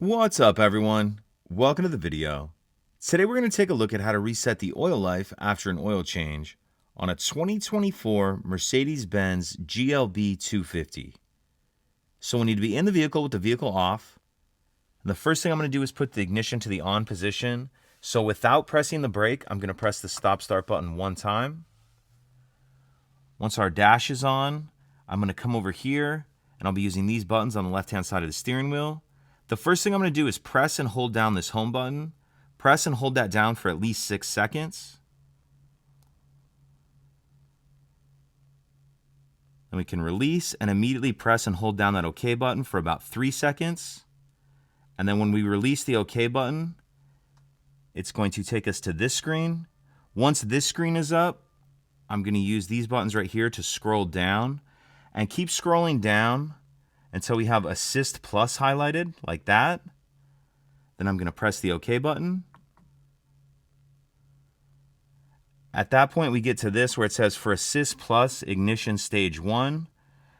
What's up, everyone? Welcome to the video. Today we're going to take a look at how to reset the oil life after an oil change on a 2024 Mercedes-Benz GLB 250. So we need to be in the vehicle with the vehicle off. And the first thing I'm going to do is put the ignition to the on position. So without pressing the brake, I'm going to press the stop-start button one time. Once our dash is on, I'm going to come over here and I'll be using these buttons on the left-hand side of the steering wheel. The first thing I'm going to do is press and hold down this home button. Press and hold that down for at least 6 seconds. Then we can release and immediately press and hold down that OK button for about 3 seconds. And then when we release the OK button, it's going to take us to this screen. Once this screen is up, I'm going to use these buttons right here to scroll down and keep scrolling down until we have Assist Plus highlighted, like that. Then I'm going to press the OK button. At that point, we get to this where it says for Assist Plus Ignition Stage 1.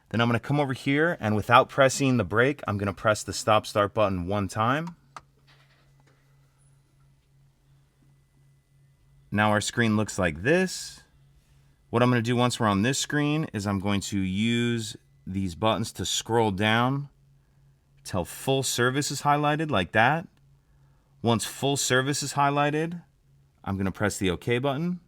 Then I'm going to come over here, and without pressing the brake, I'm going to press the Stop-Start button one time. Now our screen looks like this. What I'm going to do once we're on this screen is I'm going to use these buttons to scroll down till full service is highlighted, like that. Once full service is highlighted, I'm going to press the OK button.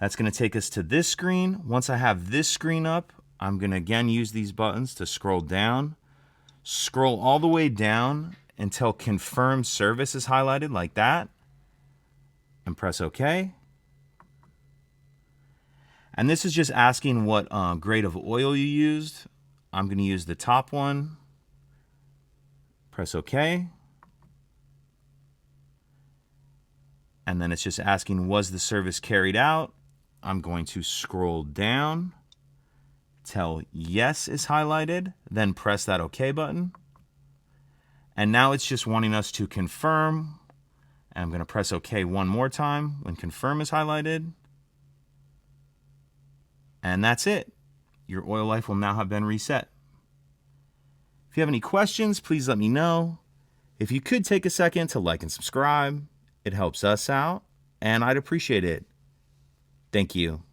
That's going to take us to this screen. Once I have this screen up, I'm going to again use these buttons to scroll down. Scroll all the way down until confirm service is highlighted, like that. And press OK. And this is just asking what grade of oil you used. I'm going to use the top one. Press OK. And then it's just asking, was the service carried out? I'm going to scroll down till yes is highlighted, then press that OK button. And now it's just wanting us to confirm. And I'm going to press OK one more time when confirm is highlighted. And that's it. Your oil life will now have been reset. If you have any questions, please let me know. If you could take a second to like and subscribe, it helps us out, and I'd appreciate it. Thank you.